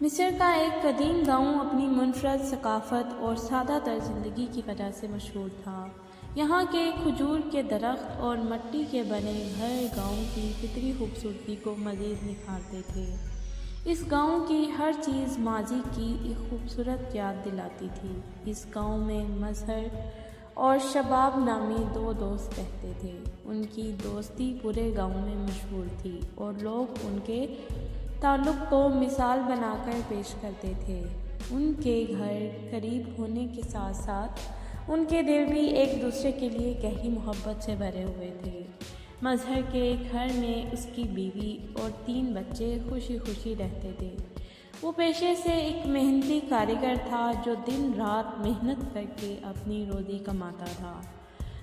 مصر کا ایک قدیم گاؤں اپنی منفرد ثقافت اور سادہ تر زندگی کی وجہ سے مشہور تھا۔ یہاں کے کھجور کے درخت اور مٹی کے بنے گھر گاؤں کی فطری خوبصورتی کو مزید نکھارتے تھے۔ اس گاؤں کی ہر چیز ماضی کی ایک خوبصورت یاد دلاتی تھی۔ اس گاؤں میں مظہر اور شباب نامی دو دوست رہتے تھے۔ ان کی دوستی پورے گاؤں میں مشہور تھی اور لوگ ان کے تعلق کو مثال بنا کر پیش کرتے تھے۔ ان کے گھر قریب ہونے کے ساتھ ساتھ ان کے دل بھی ایک دوسرے کے لیے گہری محبت سے بھرے ہوئے تھے۔ مظہر کے گھر میں اس کی بیوی اور 3 بچے خوشی خوشی رہتے تھے۔ وہ پیشے سے ایک محنتی کاریگر تھا جو دن رات محنت کر کے اپنی روزی کماتا تھا۔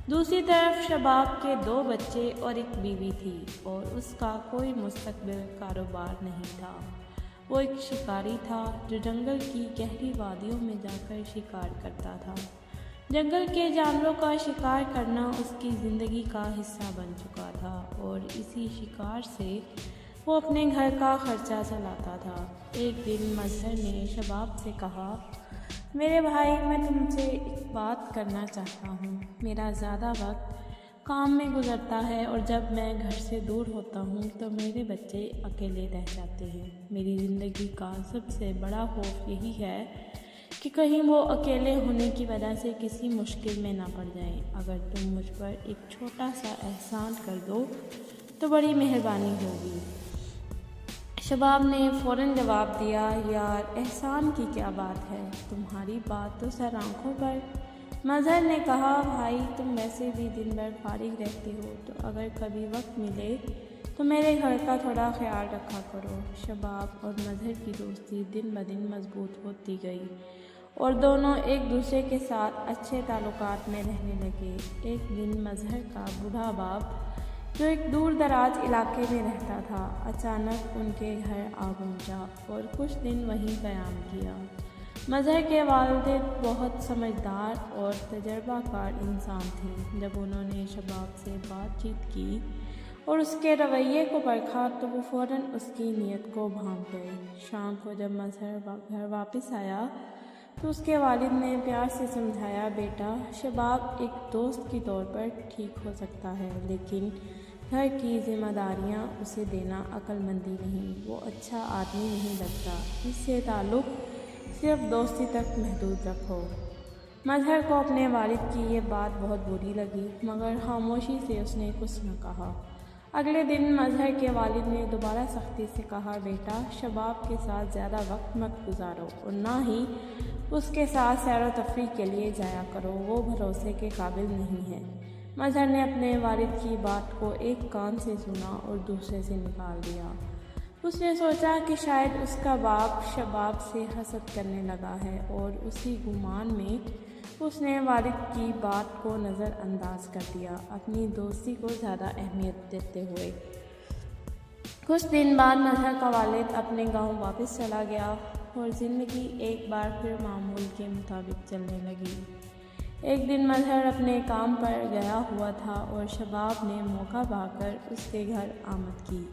دوسری طرف شباب کے 2 بچے اور ایک بیوی تھی اور اس کا کوئی مستقبل کاروبار نہیں تھا۔ وہ ایک شکاری تھا جو جنگل کی گہری وادیوں میں جا کر شکار کرتا تھا۔ جنگل کے جانوروں کا شکار کرنا اس کی زندگی کا حصہ بن چکا تھا اور اسی شکار سے وہ اپنے گھر کا خرچہ چلاتا تھا۔ ایک دن مظہر نے شباب سے کہا، میرے بھائی، میں تم سے ایک بات کرنا چاہتا ہوں۔ میرا زیادہ وقت کام میں گزرتا ہے اور جب میں گھر سے دور ہوتا ہوں تو میرے بچے اکیلے رہ جاتے ہیں۔ میری زندگی کا سب سے بڑا خوف یہی ہے کہ کہیں وہ اکیلے ہونے کی وجہ سے کسی مشکل میں نہ پڑ جائیں۔ اگر تم مجھ پر ایک چھوٹا سا احسان کر دو تو بڑی مہربانی ہوگی۔ شباب نے فوراً جواب دیا، یار، احسان کی کیا بات ہے، تمہاری بات تو سر آنکھوں پر۔ مظہر نے کہا، بھائی، تم ویسے بھی دن بھر فارغ رہتے ہو تو اگر کبھی وقت ملے تو میرے گھر کا تھوڑا خیال رکھا کرو۔ شباب اور مظہر کی دوستی دن بدن مضبوط ہوتی گئی اور دونوں ایک دوسرے کے ساتھ اچھے تعلقات میں رہنے لگے۔ ایک دن مظہر کا بوڑھا باپ جو ایک دور دراز علاقے میں رہتا تھا، اچانک ان کے گھر آ پہنچا اور کچھ دن وہیں قیام کیا۔ مظہر کے والدین بہت سمجھدار اور تجربہ کار انسان تھے۔ جب انہوں نے شباب سے بات چیت کی اور اس کے رویے کو پرکھا تو وہ فوراً اس کی نیت کو بھانپ گئے۔ شام کو جب مظہر گھر واپس آیا تو اس کے والد نے پیار سے سمجھایا، بیٹا، شباب ایک دوست کے طور پر ٹھیک ہو سکتا ہے لیکن گھر کی ذمہ داریاں اسے دینا عقل مندی نہیں۔ وہ اچھا آدمی نہیں لگتا۔ اس سے تعلق صرف دوستی تک محدود رکھو۔ مظہر کو اپنے والد کی یہ بات بہت بری لگی مگر خاموشی سے اس نے کچھ نہ کہا۔ اگلے دن مظہر کے والد نے دوبارہ سختی سے کہا، بیٹا، شباب کے ساتھ زیادہ وقت مت گزارو اور نہ ہی اس کے ساتھ سیر و تفریح کے لیے جایا کرو، وہ بھروسے کے قابل نہیں ہے۔ مظہر نے اپنے والد کی بات کو ایک کان سے سنا اور دوسرے سے نکال دیا۔ اس نے سوچا کہ شاید اس کا باپ شباب سے حسد کرنے لگا ہے اور اسی گمان میں اس نے والد کی بات کو نظر انداز کر دیا، اپنی دوستی کو زیادہ اہمیت دیتے ہوئے۔ کچھ دن بعد مظہر کا والد اپنے گاؤں واپس چلا گیا اور زندگی ایک بار پھر معمول کے مطابق چلنے لگی۔ ایک دن مظہر اپنے کام پر گیا ہوا تھا اور شباب نے موقع پا کر اس کے گھر آمد کی۔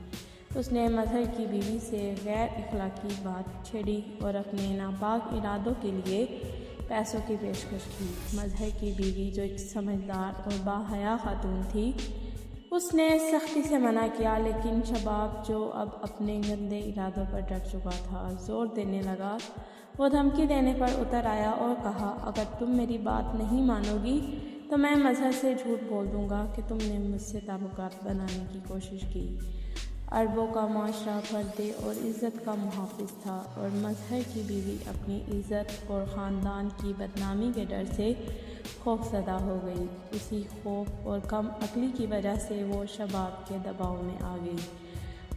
اس نے مظہر کی بیوی سے غیر اخلاقی بات چھیڑی اور اپنے ناپاک ارادوں کے لیے پیسوں کی پیشکش کی۔ مظہر کی بیوی جو ایک سمجھدار اور باحیا خاتون تھی، اس نے سختی سے منع کیا لیکن شباب جو اب اپنے گندے ارادوں پر ڈٹ چکا تھا، زور دینے لگا۔ وہ دھمکی دینے پر اتر آیا اور کہا، اگر تم میری بات نہیں مانو گی تو میں مظہر سے جھوٹ بول دوں گا کہ تم نے مجھ سے تعلقات بنانے کی کوشش کی۔ عربوں کا معاشرہ پردے اور عزت کا محافظ تھا اور مظہر کی بیوی اپنی عزت اور خاندان کی بدنامی کے ڈر سے خوف زدہ ہو گئی۔ اسی خوف اور کم عقلی کی وجہ سے وہ شباب کے دباؤ میں آ گئی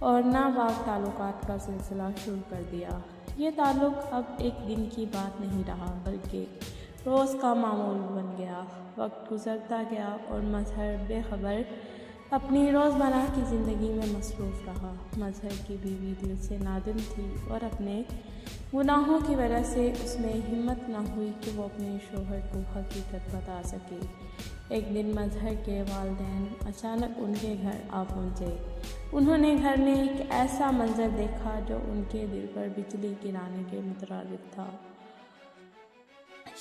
اور ناپاک تعلقات کا سلسلہ شروع کر دیا۔ یہ تعلق اب ایک دن کی بات نہیں رہا بلکہ روز کا معمول بن گیا۔ وقت گزرتا گیا اور مظہر بے خبر اپنی روزمرہ کی زندگی میں مصروف رہا۔ مظہر کی بیوی دل سے نادم تھی اور اپنے گناہوں کی وجہ سے اس میں ہمت نہ ہوئی کہ وہ اپنے شوہر کو حقیقت بتا سکے۔ ایک دن مظہر کے والدین اچانک ان کے گھر آ پہنچے۔ انہوں نے گھر میں ایک ایسا منظر دیکھا جو ان کے دل پر بجلی گرانے کے مترادف تھا۔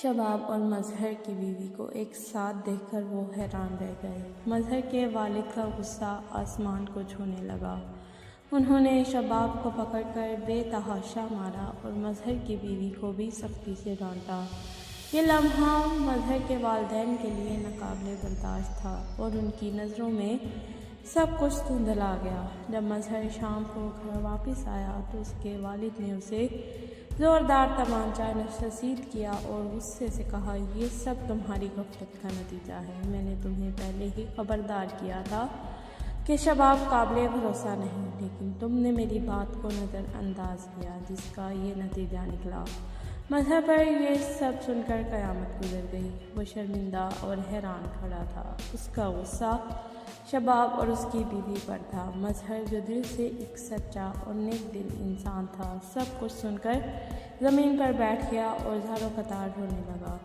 شباب اور مظہر کی بیوی کو ایک ساتھ دیکھ کر وہ حیران رہ گئے۔ مظہر کے والد کا غصہ آسمان کو چھونے لگا۔ انہوں نے شباب کو پکڑ کر بے تحاشا مارا اور مظہر کی بیوی کو بھی سختی سے ڈانٹا۔ یہ لمحہ مظہر کے والدین کے لیے ناقابل برداشت تھا اور ان کی نظروں میں سب کچھ دھندلا گیا۔ جب مظہر شام کو گھر واپس آیا تو اس کے والد نے اسے زوردار تمانچہ رسید کیا اور غصے سے کہا، یہ سب تمہاری غفلت کا نتیجہ ہے۔ میں نے تمہیں پہلے ہی خبردار کیا تھا کہ شباب قابل بھروسہ نہیں، لیکن تم نے میری بات کو نظر انداز کیا، جس کا یہ نتیجہ نکلا۔ مظہر پر یہ سب سن کر قیامت گزر گئی۔ وہ شرمندہ اور حیران کھڑا تھا۔ اس کا غصہ شباب اور اس کی بیوی پر تھا۔ مظہر جو دل سے ایک سچا اور نیک دل انسان تھا، سب کچھ سن کر زمین پر بیٹھ گیا اور زاروں قطار رونے لگا۔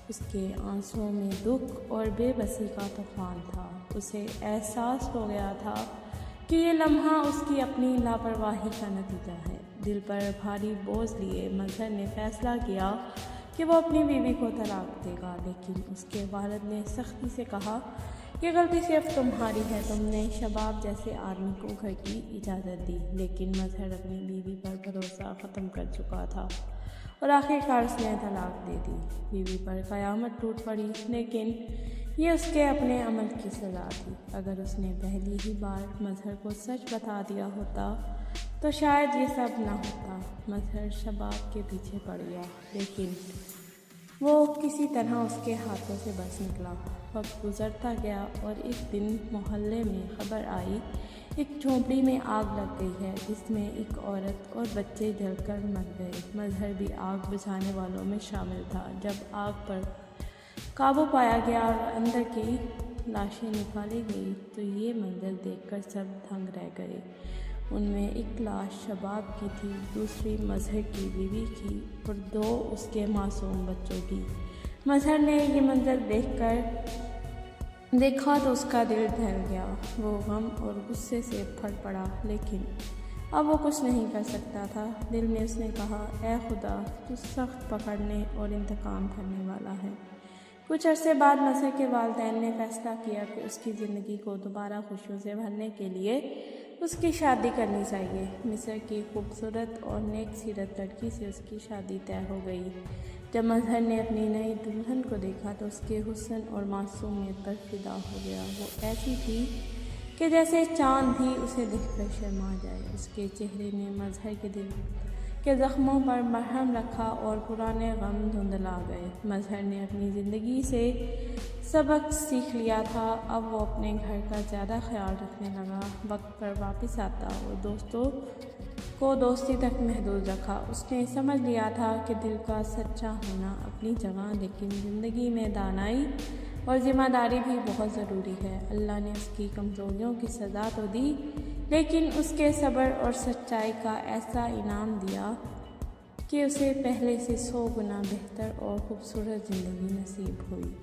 اس کے آنسوؤں میں دکھ اور بے بسی کا طوفان تھا۔ اسے احساس ہو گیا تھا کہ یہ لمحہ اس کی اپنی لاپرواہی کا نتیجہ ہے۔ دل پر بھاری بوجھ لیے مظہر نے فیصلہ کیا کہ وہ اپنی بیوی کو طلاق دے گا، لیکن اس کے والد نے سختی سے کہا، یہ غلطی صرف تمہاری ہے، تم نے شباب جیسے آدمی کو گھر کی اجازت دی۔ لیکن مظہر اپنی بیوی پر بھروسہ ختم کر چکا تھا اور آخرکار اس نے طلاق دے دی۔ بیوی پر قیامت ٹوٹ پڑی، لیکن یہ اس کے اپنے عمل کی سزا تھی۔ اگر اس نے پہلی ہی بار مظہر کو سچ بتا دیا ہوتا تو شاید یہ سب نہ ہوتا۔ مظہر شباب کے پیچھے پڑ گیا، لیکن وہ کسی طرح اس کے ہاتھوں سے بچ نکلا۔ وقت گزرتا گیا اور ایک دن محلے میں خبر آئی، ایک جھونپڑی میں آگ لگ گئی ہے، جس میں ایک عورت اور بچے جل کر مر گئے۔ مظہر بھی آگ بجھانے والوں میں شامل تھا۔ جب آگ پر قابو پایا گیا اور اندر کی لاشیں نکالی گئی تو یہ منظر دیکھ کر سب دنگ رہ گئے۔ ان میں ایک لاش شباب کی تھی، دوسری مظہر کی بیوی کی اور دو اس کے معصوم بچوں کی۔ مظہر نے یہ منظر دیکھا تو اس کا دل دہل گیا۔ وہ غم اور غصے سے پھٹ پڑا، لیکن اب وہ کچھ نہیں کر سکتا تھا۔ دل میں اس نے کہا، اے خدا، تو سخت پکڑنے اور انتقام کرنے والا ہے۔ کچھ عرصے بعد مظہر کے والدین نے فیصلہ کیا کہ اس کی زندگی کو دوبارہ خوشیوں سے بھرنے کے لیے اس کی شادی کرنی چاہیے۔ مصر کی خوبصورت اور نیک سیرت لڑکی سے اس کی شادی طے ہو گئی۔ جب مظہر نے اپنی نئی دلہن کو دیکھا تو اس کے حسن اور معصومیت پر فدا ہو گیا۔ وہ ایسی تھی کہ جیسے چاند بھی اسے دیکھ کر شرما جائے۔ اس کے چہرے نے مظہر کے دل کے زخموں پر مرہم رکھا اور پرانے غم دھندلا گئے۔ مظہر نے اپنی زندگی سے سبق سیکھ لیا تھا۔ اب وہ اپنے گھر کا زیادہ خیال رکھنے لگا، وقت پر واپس آتا اور دوستوں کو دوستی تک محدود رکھا۔ اس نے سمجھ لیا تھا کہ دل کا سچا ہونا اپنی جگہ، لیکن زندگی میں دانائی اور ذمہ داری بھی بہت ضروری ہے۔ اللہ نے اس کی کمزوریوں کی سزا تو دی، لیکن اس کے صبر اور سچائی کا ایسا انعام دیا کہ اسے پہلے سے 100 گنا بہتر اور خوبصورت زندگی نصیب ہوئی۔